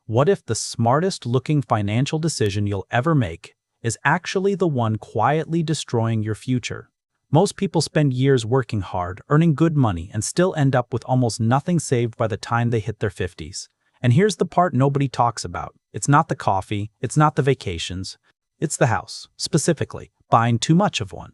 What if the smartest looking financial decision you'll ever make is actually the one quietly destroying your future? Most people spend years working hard, earning good money, and still end up with almost nothing saved by the time they hit their 50s. And here's the part nobody talks about. It's not the coffee, it's not the vacations, it's the house, specifically, buying too much of one.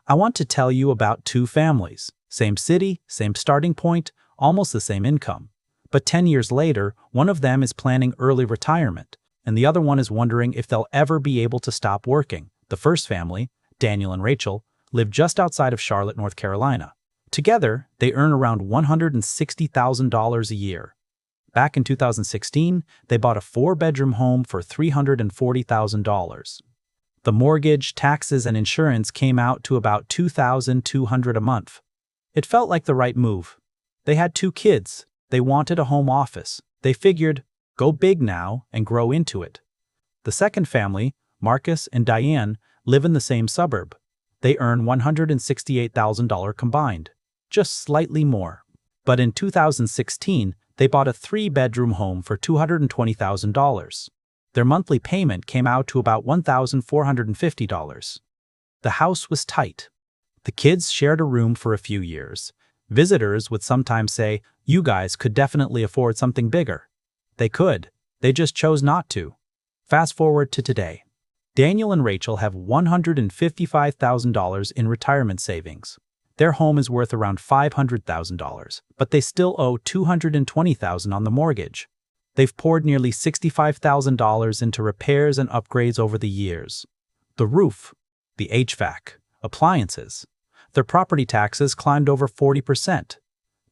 I want to tell you about two families. Same city, same starting point, almost the same income. But 10 years later, one of them is planning early retirement, and the other one is wondering if they'll ever be able to stop working. The first family, Daniel and Rachel, live just outside of Charlotte, North Carolina. Together, they earn around $160,000 a year. Back in 2016, they bought a 4-bedroom home for $340,000. The mortgage, taxes, and insurance came out to about $2,200 a month. It felt like the right move. They had 2 kids. They wanted a home office. They figured, go big now and grow into it. The second family, Marcus and Diane, live in the same suburb. They earn $168,000 combined, just slightly more. But in 2016, they bought a 3-bedroom home for $220,000. Their monthly payment came out to about $1,450. The house was tight. The kids shared a room for a few years. Visitors would sometimes say, "You guys could definitely afford something bigger." They could. They just chose not to. Fast forward to today. Daniel and Rachel have $155,000 in retirement savings. Their home is worth around $500,000, but they still owe $220,000 on the mortgage. They've poured nearly $65,000 into repairs and upgrades over the years. The roof, the HVAC, appliances. Their property taxes climbed over 40%.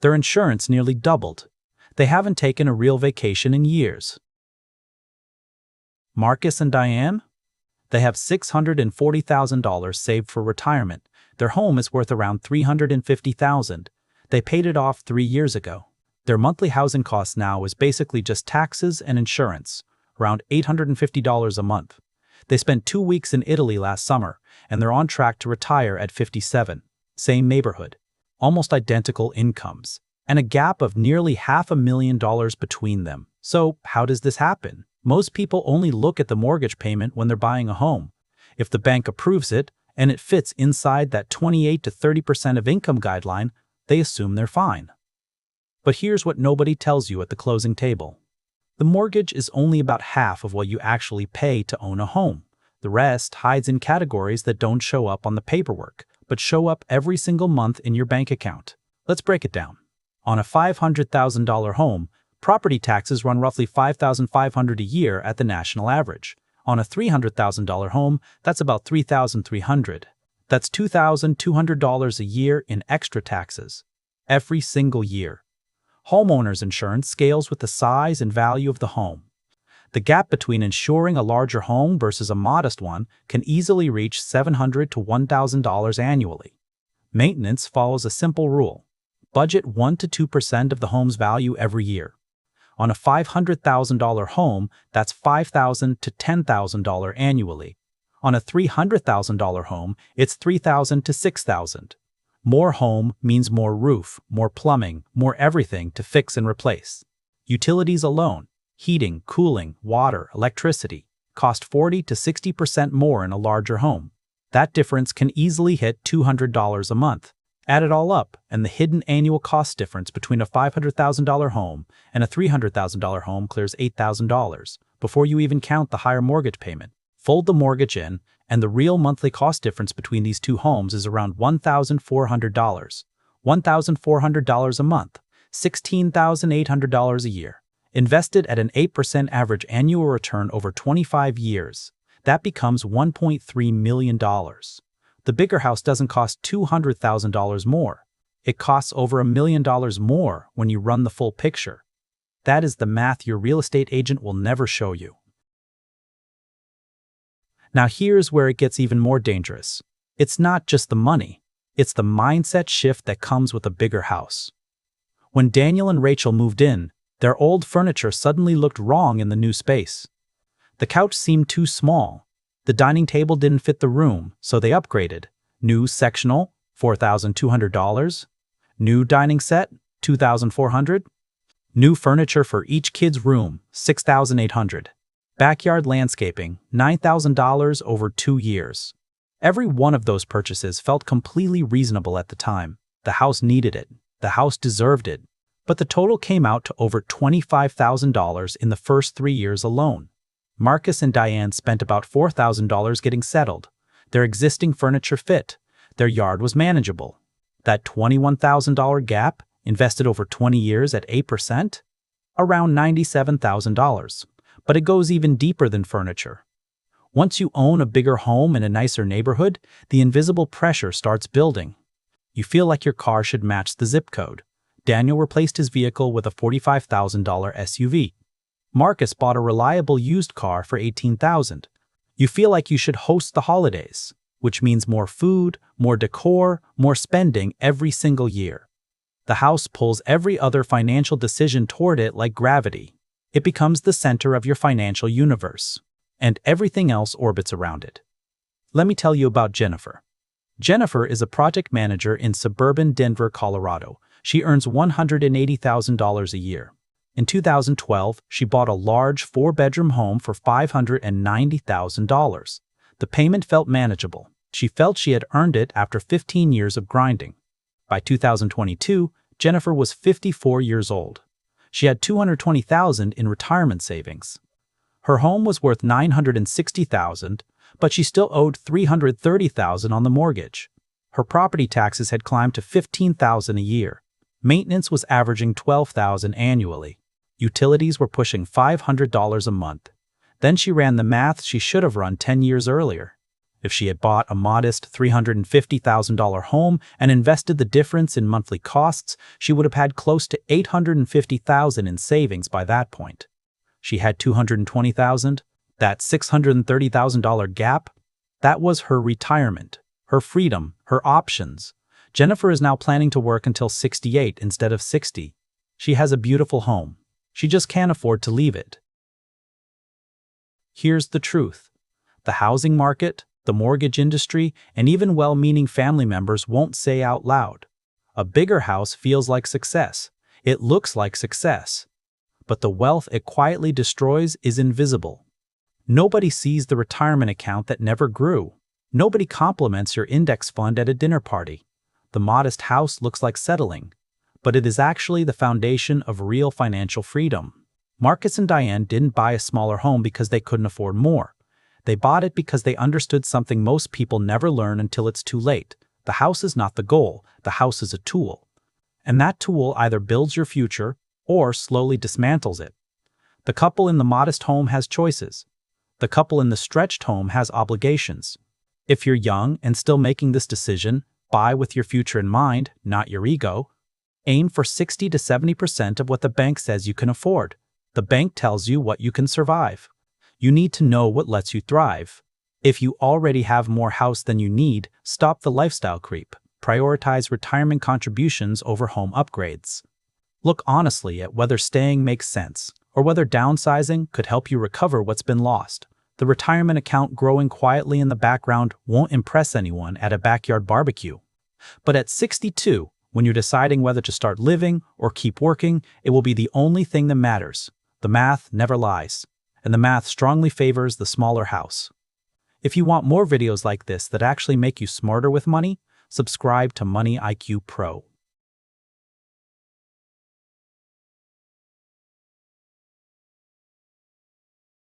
Their insurance nearly doubled. They haven't taken a real vacation in years. Marcus and Diane? They have $640,000 saved for retirement. Their home is worth around $350,000. They paid it off 3 years ago. Their monthly housing cost now is basically just taxes and insurance, around $850 a month. They spent 2 weeks in Italy last summer, and they're on track to retire at 57. Same neighborhood, almost identical incomes, and a gap of nearly $500,000 between them. So how does this happen? Most people only look at the mortgage payment when they're buying a home. If the bank approves it, and it fits inside that 28 to 30% of income guideline, they assume they're fine. But here's what nobody tells you at the closing table. The mortgage is only about half of what you actually pay to own a home. The rest hides in categories that don't show up on the paperwork, but show up every single month in your bank account. Let's break it down. On a $500,000 home, property taxes run roughly $5,500 a year at the national average. On a $300,000 home, that's about $3,300. That's $2,200 a year in extra taxes, every single year. Homeowners insurance scales with the size and value of the home. The gap between insuring a larger home versus a modest one can easily reach $700 to $1,000 annually. Maintenance follows a simple rule. Budget 1 to 2% of the home's value every year. On a $500,000 home, that's $5,000 to $10,000 annually. On a $300,000 home, it's $3,000 to $6,000. More home means more roof, more plumbing, more everything to fix and replace. Utilities alone, heating, cooling, water, electricity, cost 40 to 60% more in a larger home. That difference can easily hit $200 a month. Add it all up, and the hidden annual cost difference between a $500,000 home and a $300,000 home clears $8,000 before you even count the higher mortgage payment. Fold the mortgage in, and the real monthly cost difference between these two homes is around $1,400. $1,400 a month, $16,800 a year. Invested at an 8% average annual return over 25 years, that becomes $1.3 million. The bigger house doesn't cost $200,000 more. It costs over $1 million more when you run the full picture. That is the math your real estate agent will never show you. Now here's where it gets even more dangerous. It's not just the money. It's the mindset shift that comes with a bigger house. When Daniel and Rachel moved in, their old furniture suddenly looked wrong in the new space. The couch seemed too small. The dining table didn't fit the room, so they upgraded. New sectional, $4,200. New dining set, $2,400. New furniture for each kid's room, $6,800. Backyard landscaping, $9,000 over 2 years. Every one of those purchases felt completely reasonable at the time. The house needed it. The house deserved it. But the total came out to over $25,000 in the first 3 years alone. Marcus and Diane spent about $4,000 getting settled. Their existing furniture fit. Their yard was manageable. That $21,000 gap, invested over 20 years at 8%? Around $97,000. But it goes even deeper than furniture. Once you own a bigger home in a nicer neighborhood, the invisible pressure starts building. You feel like your car should match the zip code. Daniel replaced his vehicle with a $45,000 SUV. Marcus bought a reliable used car for $18,000. You feel like you should host the holidays, which means more food, more decor, more spending every single year. The house pulls every other financial decision toward it like gravity. It becomes the center of your financial universe, and everything else orbits around it. Let me tell you about Jennifer. Jennifer is a project manager in suburban Denver, Colorado. She earns $180,000 a year. In 2012, she bought a large 4-bedroom home for $590,000. The payment felt manageable. She felt she had earned it after 15 years of grinding. By 2022, Jennifer was 54 years old. She had $220,000 in retirement savings. Her home was worth $960,000, but she still owed $330,000 on the mortgage. Her property taxes had climbed to $15,000 a year. Maintenance was averaging $12,000 annually. Utilities were pushing $500 a month. Then she ran the math she should have run 10 years earlier. If she had bought a modest $350,000 home and invested the difference in monthly costs, she would have had close to $850,000 in savings by that point. She had $220,000, that $630,000 gap. That was her retirement, her freedom, her options. Jennifer is now planning to work until 68 instead of 60. She has a beautiful home. She just can't afford to leave it. Here's the truth. The housing market, the mortgage industry, and even well-meaning family members won't say out loud. A bigger house feels like success. It looks like success. But the wealth it quietly destroys is invisible. Nobody sees the retirement account that never grew. Nobody compliments your index fund at a dinner party. The modest house looks like settling, but it is actually the foundation of real financial freedom. Marcus and Diane didn't buy a smaller home because they couldn't afford more. They bought it because they understood something most people never learn until it's too late. The house is not the goal, the house is a tool. And that tool either builds your future or slowly dismantles it. The couple in the modest home has choices. The couple in the stretched home has obligations. If you're young and still making this decision, buy with your future in mind, not your ego. Aim for 60 to 70% of what the bank says you can afford. The bank tells you what you can survive. You need to know what lets you thrive. If you already have more house than you need, stop the lifestyle creep. Prioritize retirement contributions over home upgrades. Look honestly at whether staying makes sense, or whether downsizing could help you recover what's been lost. The retirement account growing quietly in the background won't impress anyone at a backyard barbecue. But at 62, when you're deciding whether to start living or keep working, it will be the only thing that matters. The math never lies, and the math strongly favors the smaller house. If you want more videos like this that actually make you smarter with money, subscribe to Money IQ Pro.